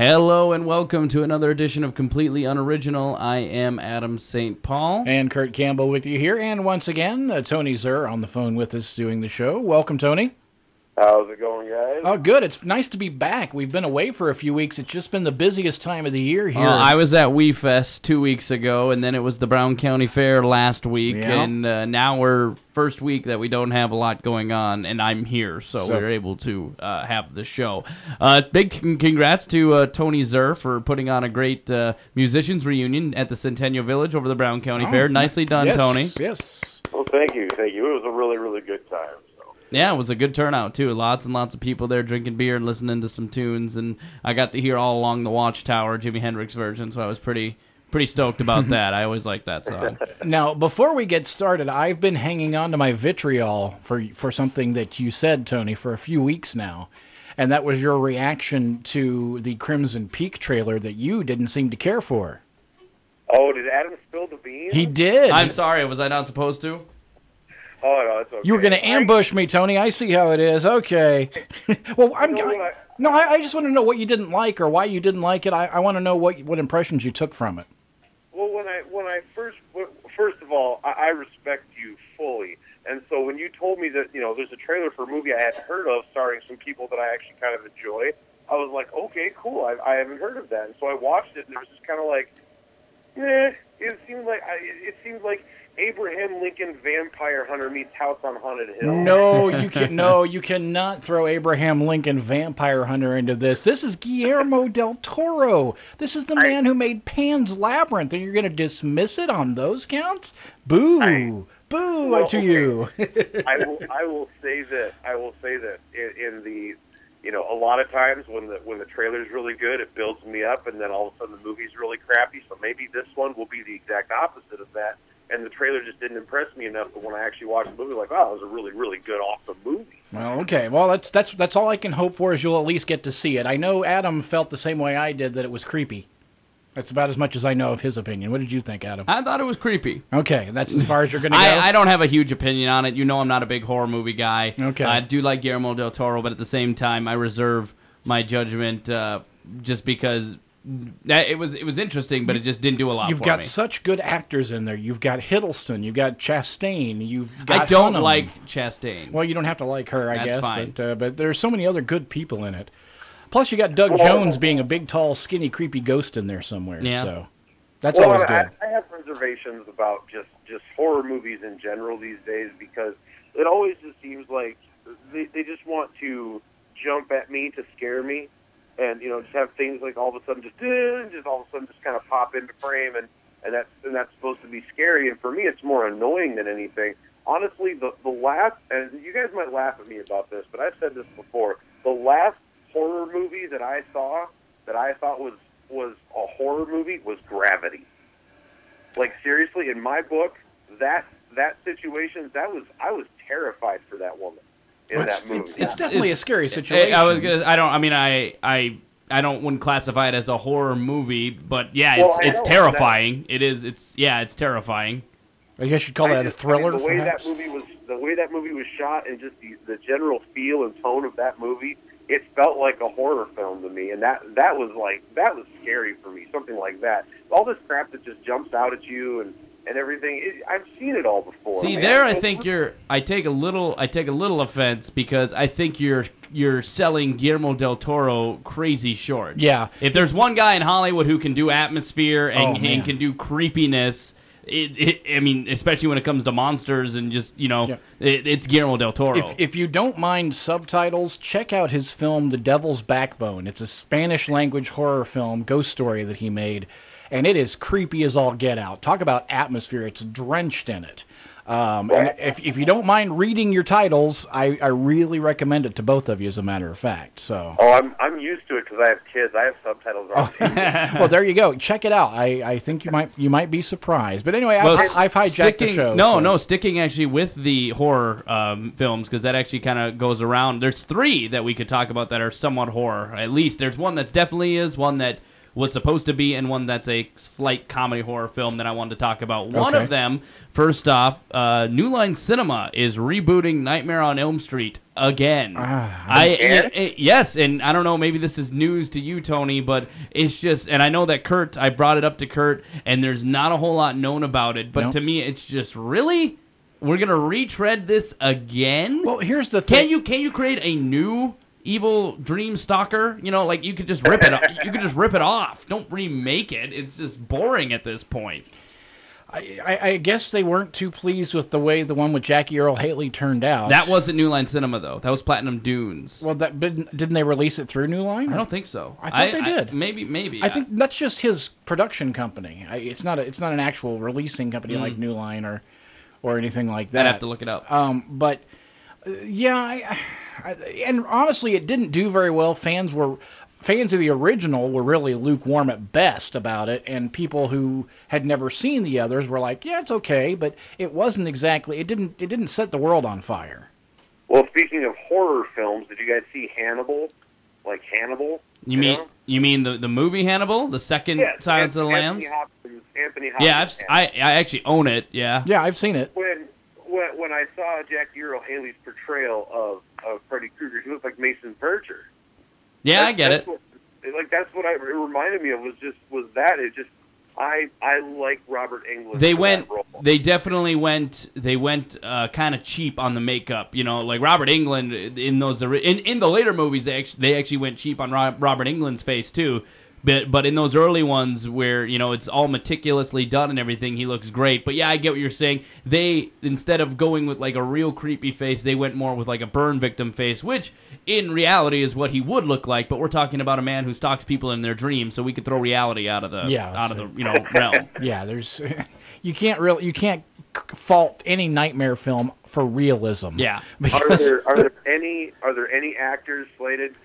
Hello and welcome to another edition of Completely Unoriginal. I am Adam St. Paul. And Kurt Campbell with you here. And once again, Tony Zur on the phone with us doing the show. Welcome, Tony. How's it going, guys? Oh, good. It's nice to be back. We've been away for a few weeks. It's just been the busiest time of the year here. I was at Wee Fest 2 weeks ago, and then it was the Brown County Fair last week, and now we're first week that we don't have a lot going on, and I'm here, so we're able to have the show. Big congrats to Tony Zur for putting on a great musicians reunion at the Centennial Village over the Brown County Fair. Nicely done, Tony. Yes. Well, thank you. Thank you. It was a really, really good time. Yeah, it was a good turnout, too. Lots and lots of people there drinking beer and listening to some tunes, and I got to hear All Along the Watchtower, Jimi Hendrix version, so I was pretty stoked about that. I always like that song. Now, before we get started, I've been hanging on to my vitriol for something that you said, Tony, for a few weeks now, and that was your reaction to the Crimson Peak trailer that you didn't seem to care for. Oh, did Adam spill the beans? He did. I'm sorry, was I not supposed to? Oh, no, it's okay. You were going to ambush me, Tony. I see how it is. Okay. Well, I just want to know what you didn't like or why you didn't like it. I want to know what impressions you took from it. Well, when I first of all, I respect you fully, and so when you told me that there's a trailer for a movie I hadn't heard of starring some people that I actually kind of enjoy, I was like, okay, cool. I haven't heard of that, and so I watched it, and it was just kind of like, it seemed like Abraham Lincoln Vampire Hunter meets House on Haunted Hill. No, you cannot throw Abraham Lincoln Vampire Hunter into this. This is Guillermo del Toro. This is the man who made Pan's Labyrinth, and you're going to dismiss it on those counts? Boo! Boo to you. I will say that. In the a lot of times when the trailer's really good, it builds me up, and then all of a sudden the movie's really crappy. So maybe this one will be the exact opposite of that. And the trailer just didn't impress me enough. But when I actually watched the movie, like, wow, it was a really, really good, awesome movie. Well, okay. Well, that's all I can hope for is you'll at least get to see it. I know Adam felt the same way I did, that it was creepy. That's about as much as I know of his opinion. What did you think, Adam? I thought it was creepy. Okay, that's as far as you're going to go? I don't have a huge opinion on it. You know I'm not a big horror movie guy. Okay. I do like Guillermo del Toro, but at the same time, I reserve my judgment just because it was interesting, but it just didn't do a lot for me. You've got such good actors in there. You've got Hiddleston. You've got Chastain. You've got I don't Hunnam. Like Chastain. Well, you don't have to like her, I guess. Fine. But there's so many other good people in it. Plus, you got Doug Jones being a big, tall, skinny, creepy ghost in there somewhere. Yeah. So that's always good. I have reservations about just horror movies in general these days because it always just seems like they just want to jump at me to scare me. And just have things like all of a sudden just all of a sudden just kind of pop into frame, and that's supposed to be scary. And for me, it's more annoying than anything. Honestly, the last, and you guys might laugh at me about this, but I've said this before. The last horror movie that I saw that I thought was a horror movie was Gravity. Like seriously, in my book, that situation, I was terrified for that woman. It's definitely a scary situation. I wouldn't classify it as a horror movie, but it's terrifying. It's terrifying. I guess you'd call that a thriller. The way that movie was shot, and just the general feel and tone of that movie, it felt like a horror film to me, and that was scary for me. Something like that. All this crap that just jumps out at you and everything. I've seen it all before. See, I take a little offense because I think you're selling Guillermo del Toro crazy short. Yeah. If there's one guy in Hollywood who can do atmosphere and can do creepiness, especially when it comes to monsters and just it's Guillermo del Toro. If you don't mind subtitles, check out his film The Devil's Backbone. It's a Spanish language horror film, ghost story that he made. And it is creepy as all get out. Talk about atmosphere. It's drenched in it. And if you don't mind reading your titles, I really recommend it to both of you, as a matter of fact. So. Oh, I'm used to it because I have kids. I have subtitles on. Well, there you go. Check it out. I think you might be surprised. But anyway, I've hijacked the show. Sticking actually with the horror films, because that actually kind of goes around. There's three that we could talk about that are somewhat horror. At least there's one that's definitely is, one that was supposed to be, and one that's a slight comedy horror film that I wanted to talk about. One of them, first off, New Line Cinema is rebooting Nightmare on Elm Street again. Yes, and I don't know, maybe this is news to you, Tony, but it's just, and I know that Kurt, I brought it up to Kurt, and there's not a whole lot known about it, but to me, it's just, really? We're going to retread this again? Well, here's the thing. Can you create a new evil dream stalker? You know, like you could just rip it you could just rip it off. Don't remake it. It's just boring at this point. I guess they weren't too pleased with the way the one with Jackie Earl Haley turned out. That wasn't New Line Cinema, though. That was Platinum Dunes. Well, didn't they release it through New Line? I don't think so. I thought they did. Maybe. I think that's just his production company. It's not an actual releasing company like New Line or anything like that. I'd have to look it up. But yeah, and honestly, it didn't do very well. Fans of the original were really lukewarm at best about it, and people who had never seen the others were like, "Yeah, it's okay," but it wasn't exactly. It didn't set the world on fire. Well, speaking of horror films, did you guys see Hannibal? Like Hannibal? You mean the movie Hannibal, the second Silence of the Lambs? Anthony Hopkins. Yeah, I actually own it. Yeah. Yeah, I've seen it. When I saw Jackie Earl Haley's portrayal of Freddy Krueger, he looked like Mason Verger. Yeah, I get it. That's what it reminded me of. I like Robert Englund. They definitely went kind of cheap on the makeup. You know, like Robert Englund in those in the later movies, they actually went cheap on Robert Englund's face too. But in those early ones where, you know, it's all meticulously done and everything, he looks great. But yeah, I get what you're saying. They, instead of going with like a real creepy face, they went more with like a burn victim face, which in reality is what he would look like. But we're talking about a man who stalks people in their dreams, so we could throw reality out of the realm. Yeah, you can't fault any nightmare film for realism. Yeah. Are there any actors slated?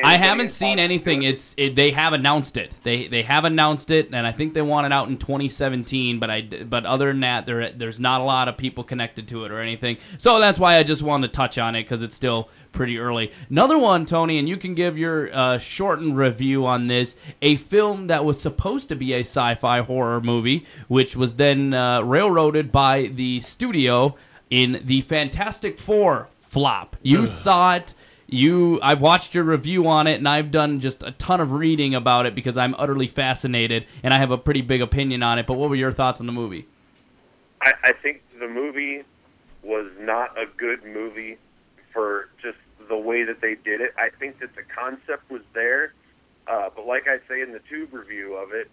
I haven't seen anything. They have announced it. They have announced it, and I think they want it out in 2017. But other than that, there's not a lot of people connected to it or anything. So that's why I just wanted to touch on it because it's still pretty early. Another one, Tony, and you can give your shortened review on this. A film that was supposed to be a sci-fi horror movie, which was then railroaded by the studio in the Fantastic Four flop. You saw it. I've watched your review on it, and I've done just a ton of reading about it because I'm utterly fascinated, and I have a pretty big opinion on it. But what were your thoughts on the movie? I think the movie was not a good movie for just the way that they did it. I think that the concept was there, but like I say in the Tube review of it,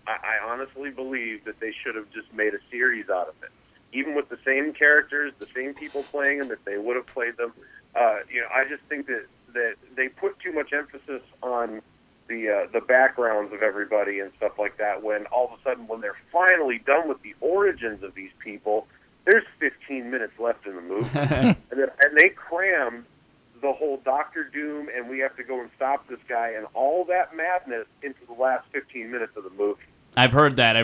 I honestly believe that they should have just made a series out of it. Even with the same characters, the same people playing them, if they would have played them. I just think that they put too much emphasis on the backgrounds of everybody and stuff like that, when all of a sudden, when they're finally done with the origins of these people, there's 15 minutes left in the movie. and they cram the whole Dr. Doom and we have to go and stop this guy and all that madness into the last 15 minutes of the movie. I've heard that.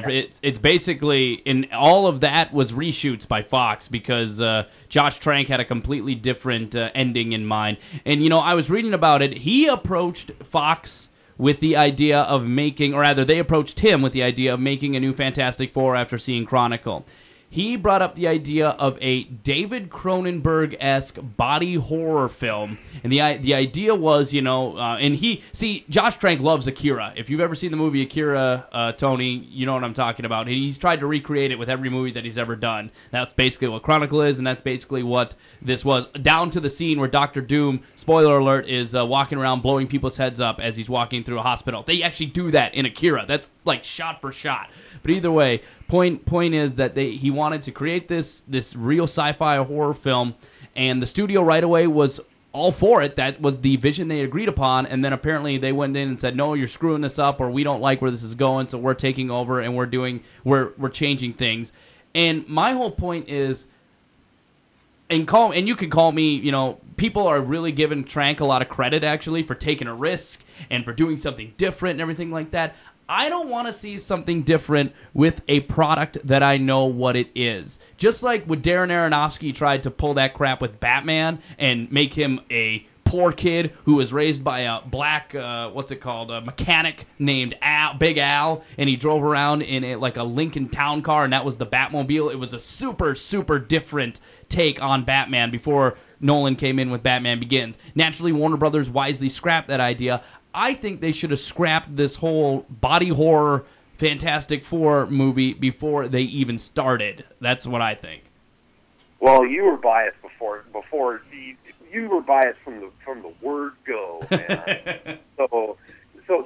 It's basically, in all of that was reshoots by Fox because Josh Trank had a completely different ending in mind. And, I was reading about it. He approached Fox with the idea of making, or rather, they approached him with the idea of making a new Fantastic Four after seeing Chronicle. He brought up the idea of a David Cronenberg-esque body horror film. And the idea was, Josh Trank loves Akira. If you've ever seen the movie Akira, Tony, you know what I'm talking about. He's tried to recreate it with every movie that he's ever done. That's basically what Chronicle is, and that's basically what this was. Down to the scene where Dr. Doom, spoiler alert, is walking around blowing people's heads up as he's walking through a hospital. They actually do that in Akira. That's like shot for shot. But either way, point is that he wanted to create this real sci-fi horror film, and the studio right away was all for it. That was the vision they agreed upon, and then apparently they went in and said, no, you're screwing this up, or we don't like where this is going, so we're taking over and we're changing things. And my whole point is, and you can call me, people are really giving Trank a lot of credit actually for taking a risk and for doing something different and everything like that. I don't want to see something different with a product that I know what it is. Just like when Darren Aronofsky tried to pull that crap with Batman and make him a poor kid who was raised by a black, what's it called, a mechanic named Big Al, and he drove around in like a Lincoln Town Car, and that was the Batmobile. It was a super, super different take on Batman before Nolan came in with Batman Begins. Naturally, Warner Brothers wisely scrapped that idea. I think they should have scrapped this whole body horror Fantastic Four movie before they even started. That's what I think. Well, you were biased before you were biased from the word go, man. so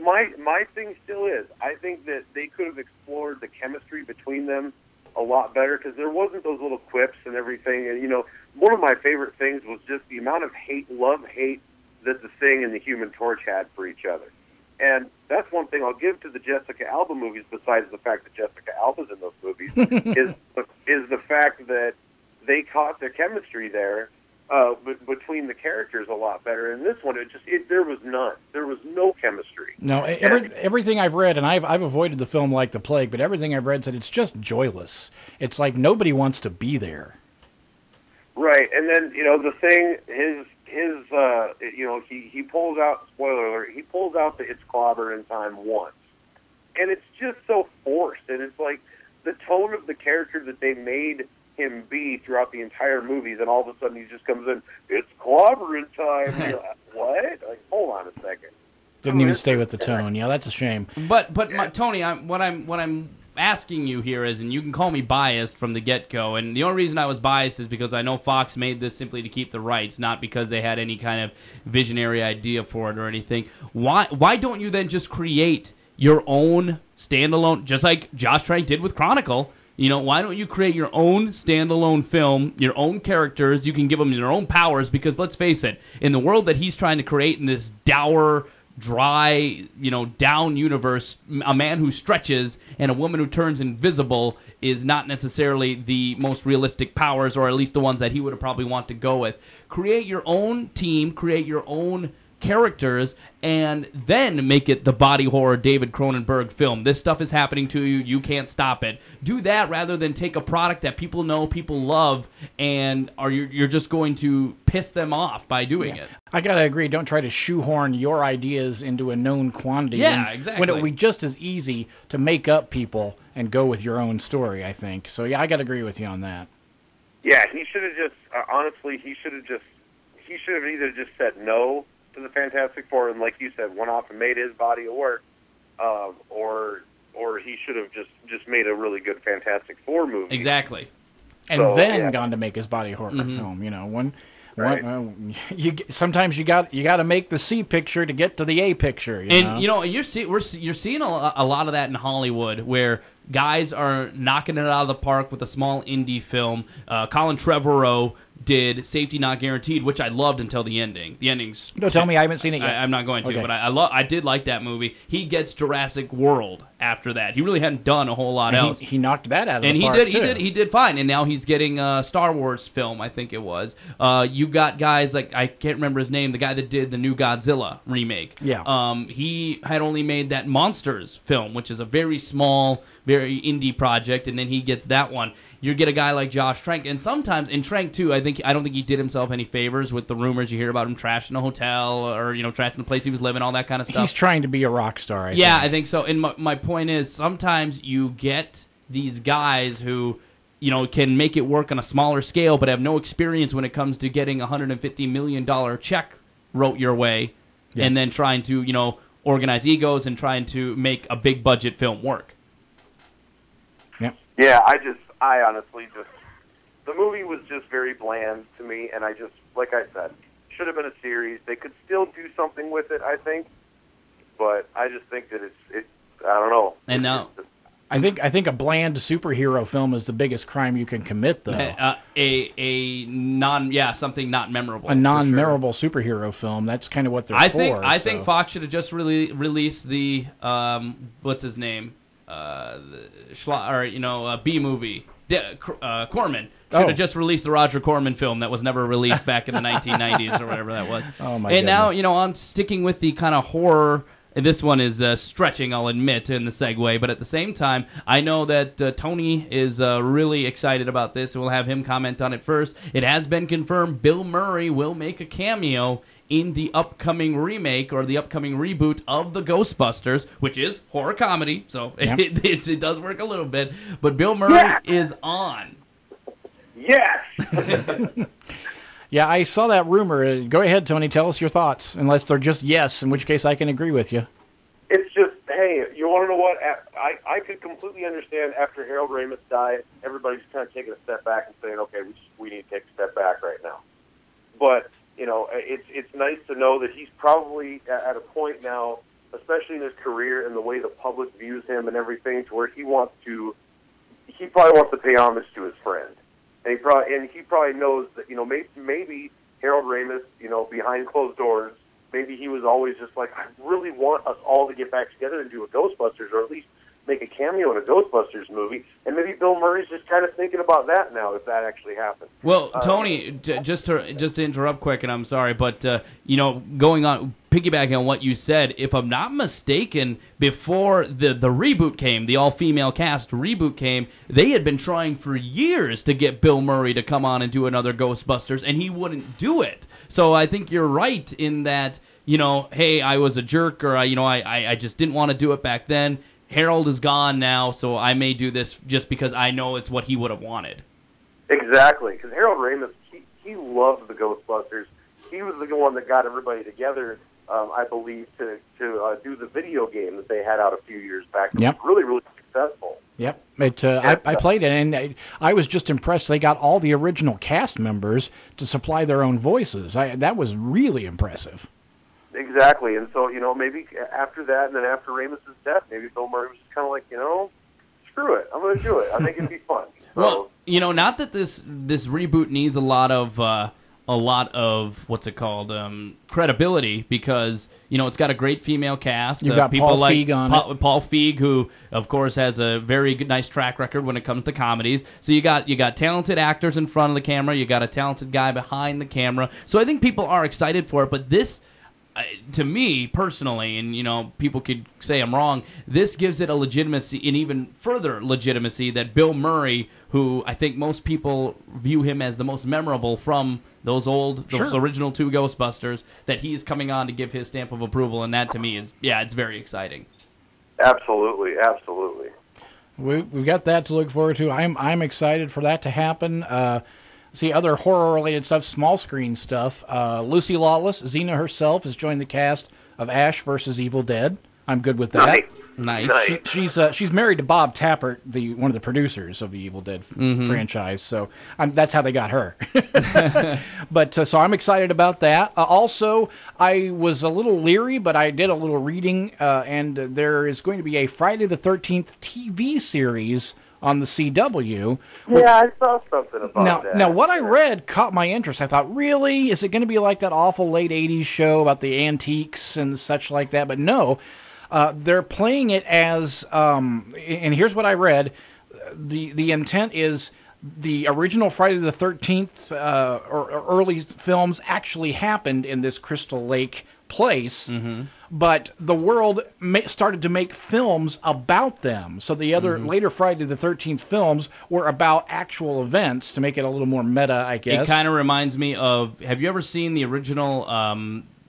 my thing still is, I think that they could have explored the chemistry between them a lot better, because there wasn't those little quips and everything. And one of my favorite things was just the amount of love hate that the Thing and the Human Torch had for each other. And that's one thing I'll give to the Jessica Alba movies, besides the fact that Jessica Alba's in those movies, is the fact that they caught the chemistry there between the characters a lot better. In this one, there was none. There was no chemistry. No, everything I've read, and I've avoided the film like the plague, but everything I've read said it's just joyless. It's like nobody wants to be there. Right, and then the Thing, he pulls out, spoiler alert, he pulls out the "it's clobber in time" once, and it's just so forced, and it's like the tone of the character that they made him be throughout the entire movie, then all of a sudden he just comes in, "it's clobbering time." You're like, what? Like, hold on a second. Didn't even stay with the tone. Yeah, that's a shame. But Tony, what I'm asking you here is, and you can call me biased from the get-go, and the only reason I was biased is because I know Fox made this simply to keep the rights, not because they had any kind of visionary idea for it or anything. Why don't you then just create your own standalone, just like Josh Trank did with Chronicle? Why don't you create your own standalone film, your own characters? You can give them their own powers, because let's face it, in the world that he's trying to create in this dour, dry, down universe, a man who stretches and a woman who turns invisible is not necessarily the most realistic powers, or at least the ones that he would have probably want to go with. Create your own team, create your own characters, and then make it the body horror David Cronenberg film. This stuff is happening to you. You can't stop it. Do that rather than take a product that people know, people love, and you're just going to piss them off by doing it. I gotta agree. Don't try to shoehorn your ideas into a known quantity. Yeah, exactly. When it would be just as easy to make up people and go with your own story, I think. So yeah, I gotta agree with you on that. Yeah, he should have just honestly, he should have either just said no to the Fantastic Four, and like you said, went off and made his body of work, or he should have just made a really good Fantastic Four movie. Exactly. And then gone to make his body horror film. Sometimes you got to make the C picture to get to the A picture. You're seeing a lot of that in Hollywood, where guys are knocking it out of the park with a small indie film. Colin Trevorrow did Safety Not Guaranteed, which I loved until the ending. The ending's... No, tell me, I haven't seen it yet. I'm not going to, but I did like that movie. He gets Jurassic World after that. He really hadn't done a whole lot else. He knocked that out of the park, too. He did fine, and now he's getting a Star Wars film, I think it was. You got guys like, I can't remember his name, the guy that did the new Godzilla remake. Yeah. He had only made that Monsters film, which is a very small, very indie project, and then he gets that one. You get a guy like Josh Trank, and sometimes in Trank too, I don't think he did himself any favors with the rumors you hear about him trashing a hotel or trashing the place he was living, all that kind of stuff. He's trying to be a rock star. I think so. And my point is, sometimes you get these guys who can make it work on a smaller scale, but have no experience when it comes to getting a $150 million check wrote your way, and then trying to organize egos and trying to make a big budget film work. Yeah, I honestly the movie was just very bland to me, and I just, like I said, should have been a series. They could still do something with it, I think, but I just think that I don't know. And now, I think a bland superhero film is the biggest crime you can commit, though. Something not memorable. A non-memorable superhero film. That's kind of what they're for. I think Fox should have just released the what's his name, B movie. Corman should have just released the Roger Corman film that was never released back in the 1990s or whatever that was. Oh my And goodness. now, I'm sticking with the kind of horror. This one is stretching, I'll admit, in the segue, but at the same time, I know that Tony is really excited about this, and we'll have him comment on it first. It has been confirmed Bill Murray will make a cameo in the upcoming remake or the upcoming reboot of the Ghostbusters, which is horror comedy, so it does work a little bit. But Bill Murray is on. Yes! Yeah, I saw that rumor. Go ahead, Tony. Tell us your thoughts, unless they're just yes, in which case I can agree with you. It's just, hey, you want to know what? I could completely understand after Harold Ramis died, everybody's kind of taking a step back and saying, okay, we need to take a step back right now. But, you know, it's nice to know that he's probably at a point now, especially in his career and the way the public views him and everything, to where he probably wants to pay homage to his friend. And he probably knows that, you know, maybe Harold Ramis, you know, behind closed doors, maybe he was always just like, I really want us all to get back together and do a Ghostbusters, or at least make a cameo in a Ghostbusters movie. And maybe Bill Murray's just kind of thinking about that now, if that actually happens. Well, Tony, just to interrupt quick, and I'm sorry, but you know, piggybacking on what you said, if I'm not mistaken, before the reboot came, the all-female cast reboot came, they had been trying for years to get Bill Murray to come on and do another Ghostbusters, and he wouldn't do it. So I think you're right in that, you know, hey, I was a jerk, or I just didn't want to do it back then. Harold is gone now, so I may do this just because I know it's what he would have wanted. Exactly, because Harold Ramis, he loved the Ghostbusters. He was the one that got everybody together, I believe, to do the video game that they had out a few years back. It was really, really successful. Yep. I played it, and I was just impressed. They got all the original cast members to supply their own voices. That was really impressive. Exactly, and so, you know, maybe after that, and then after Ramis' death, maybe Bill Murray was just kind of like, you know, screw it, I'm going to do it. I think it'd be fun. So, well, you know, not that this reboot needs a lot of what's it called, credibility, because, you know, it's got a great female cast. You've got people Paul like Feig on it. Paul Feig, who of course has a very nice track record when it comes to comedies. So you got talented actors in front of the camera, you got a talented guy behind the camera. So I think people are excited for it. But this, to me personally, and you know, people could say I'm wrong, this gives it a legitimacy, and even further legitimacy, that Bill Murray, who I think most people view him as the most memorable from those original two Ghostbusters, that he's coming on to give his stamp of approval, and that to me is, it's very exciting. Absolutely, absolutely. We've got that to look forward to. I'm excited for that to happen. See other horror-related stuff, small screen stuff. Lucy Lawless, Xena herself, has joined the cast of Ash vs. Evil Dead. I'm good with that. Nice. She's married to Bob Tappert, one of the producers of the Evil Dead franchise. So that's how they got her. But so I'm excited about that. Also, I was a little leery, but I did a little reading, and there is going to be a Friday the 13th TV series on the CW. Yeah, I saw something about that. Now, what I read caught my interest. I thought, really? Is it going to be like that awful late 80s show about the antiques and such like that? But no, they're playing it as, and here's what I read, the intent is the original Friday the 13th or early films actually happened in this Crystal Lake place, but the world started to make films about them. So the other later Friday the 13th films were about actual events to make it a little more meta, I guess. It kind of reminds me of, have you ever seen the original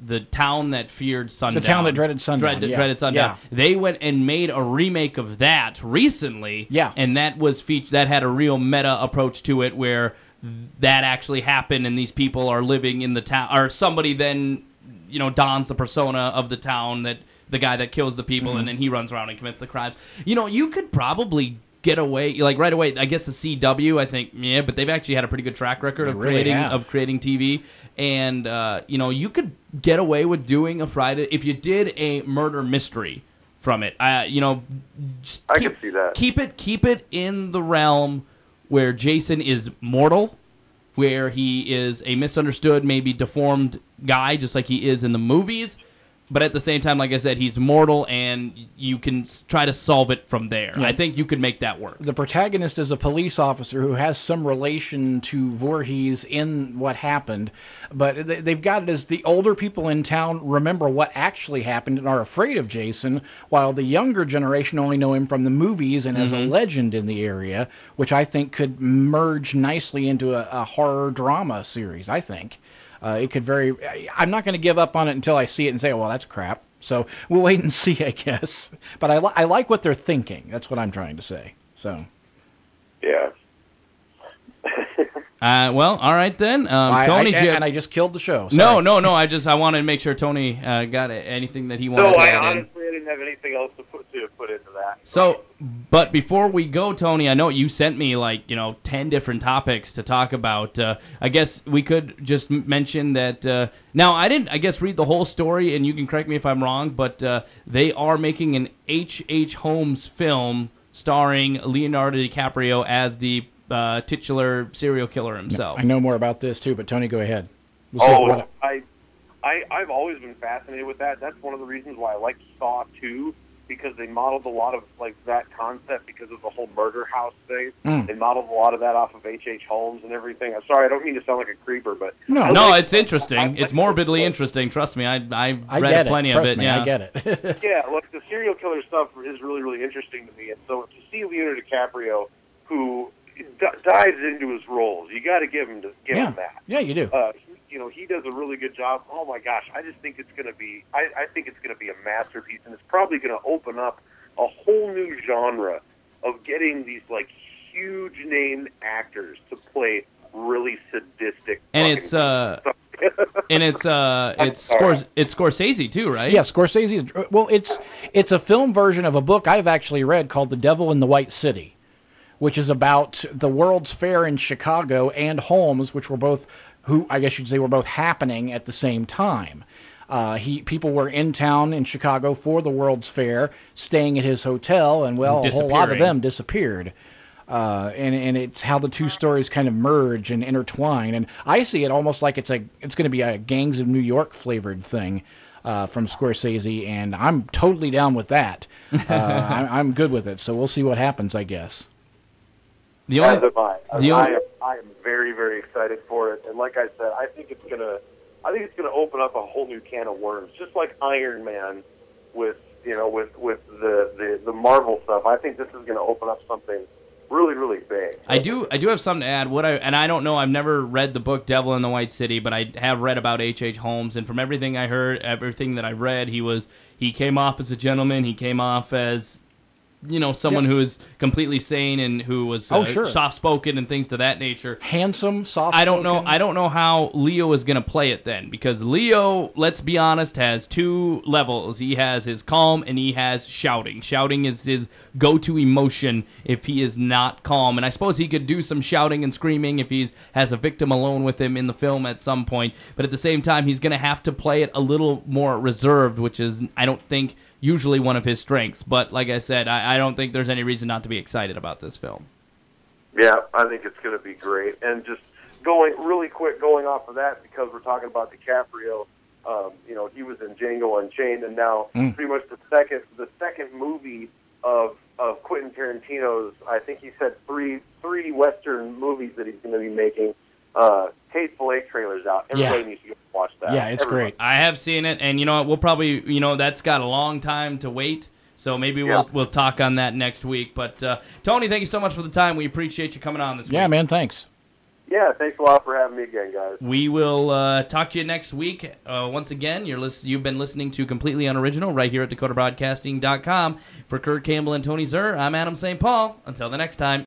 The Town That Feared Sundown? The Town That Dreaded Sundown. Dreaded Sundown. Yeah. They went and made a remake of that recently. Yeah. And that was that had a real meta approach to it, where that actually happened and these people are living in the town, or somebody then, you know, dons the persona of the town, that the guy that kills the people, and then he runs around and commits the crimes. You know, you could probably get away, like right away, I guess the CW, I think, but they've actually had a pretty good track record of creating TV. And, you know, you could get away with doing a Friday, if you did a murder mystery from it. You know, I can see that. Keep it in the realm where Jason is mortal, where he is a misunderstood, maybe deformed guy, just like he is in the movies. But at the same time, like I said, he's mortal, and you can try to solve it from there. Yeah. I think you could make that work. The protagonist is a police officer who has some relation to Voorhees in what happened, but they've got it as the older people in town remember what actually happened and are afraid of Jason, while the younger generation only know him from the movies and as a legend in the area, which I think could merge nicely into a horror drama series, I think. It could I'm not going to give up on it until I see it and say, oh, well, that's crap. So we'll wait and see, I guess. But I like what they're thinking. That's what I'm trying to say. So. Yeah. Well, all right then. Tony, and I just killed the show. Sorry. No. I wanted to make sure Tony got anything that he wanted to add honestly, I didn't have anything else to put into that. So, but before we go, Tony, I know you sent me 10 different topics to talk about. I guess we could just mention that. Now, I didn't, read the whole story, and you can correct me if I'm wrong, but they are making an H.H. Holmes film starring Leonardo DiCaprio as the titular serial killer himself. I know more about this too, but Tony, go ahead. I've always been fascinated with that. That's one of the reasons why I like Saw 2, because they modeled a lot of that concept because of the whole murder house thing. They modeled a lot of that off of H.H. Holmes and everything. I'm sorry, I don't mean to sound like a creeper, but no, it's interesting. It's morbidly interesting. Trust me, I read plenty of it. I get it. Yeah, look, the serial killer stuff is really, really interesting to me, and so to see Leonardo DiCaprio, who dives into his roles, you got to give him that. Yeah, you do. He does a really good job. Oh my gosh, I just think it's going to be. I think it's going to be a masterpiece, and it's probably going to open up a whole new genre of getting these huge name actors to play really sadistic. And it's Scorsese too, right? Yeah, Scorsese. Well, it's a film version of a book I've actually read called The Devil in the White City, which is about the World's Fair in Chicago and Holmes, which were both, I guess you'd say, were both happening at the same time. People were in town in Chicago for the World's Fair, staying at his hotel, and a whole lot of them disappeared. And it's how the two stories kind of merge and intertwine. And I see it almost like it's going to be a Gangs of New York flavored thing from Scorsese, and I'm totally down with that. I'm good with it. So we'll see what happens, I guess. I am very, very excited for it, and like I said, I think it's gonna open up a whole new can of worms, just like Iron Man with the Marvel stuff. I think this is gonna open up something really, really big. I do have something to add. I don't know. I've never read the book Devil in the White City, but I have read about H.H. Holmes, and from everything I heard, everything that I read, he came off as a gentleman. He came off as someone who is completely sane and who was soft-spoken and things to that nature. Handsome, soft-spoken. I don't know how Leo is going to play it then, because Leo, let's be honest, has two levels. He has his calm and he has shouting. Shouting is his go-to emotion if he is not calm. And I suppose he could do some shouting and screaming if he has a victim alone with him in the film at some point. But at the same time, he's going to have to play it a little more reserved, which is, I don't think, usually one of his strengths. But like I said, I don't think there's any reason not to be excited about this film. Yeah, I think it's going to be great. And just going off of that, because we're talking about DiCaprio, he was in Django Unchained, and now pretty much the second movie of Quentin Tarantino's, I think he said three Western movies that he's going to be making. Hateful Eight trailer's out. Everybody needs to go watch that. Yeah, it's great. I have seen it, and we'll probably, that's got a long time to wait, so maybe we'll talk on that next week. But Tony, thank you so much for the time. We appreciate you coming on this week. Yeah, man, thanks. Yeah, thanks a lot for having me again, guys. We will talk to you next week. Once again, you've been listening to Completely Unoriginal right here at DakotaBroadcasting.com. For Kurt Campbell and Tony Zer, I'm Adam St. Paul. Until the next time.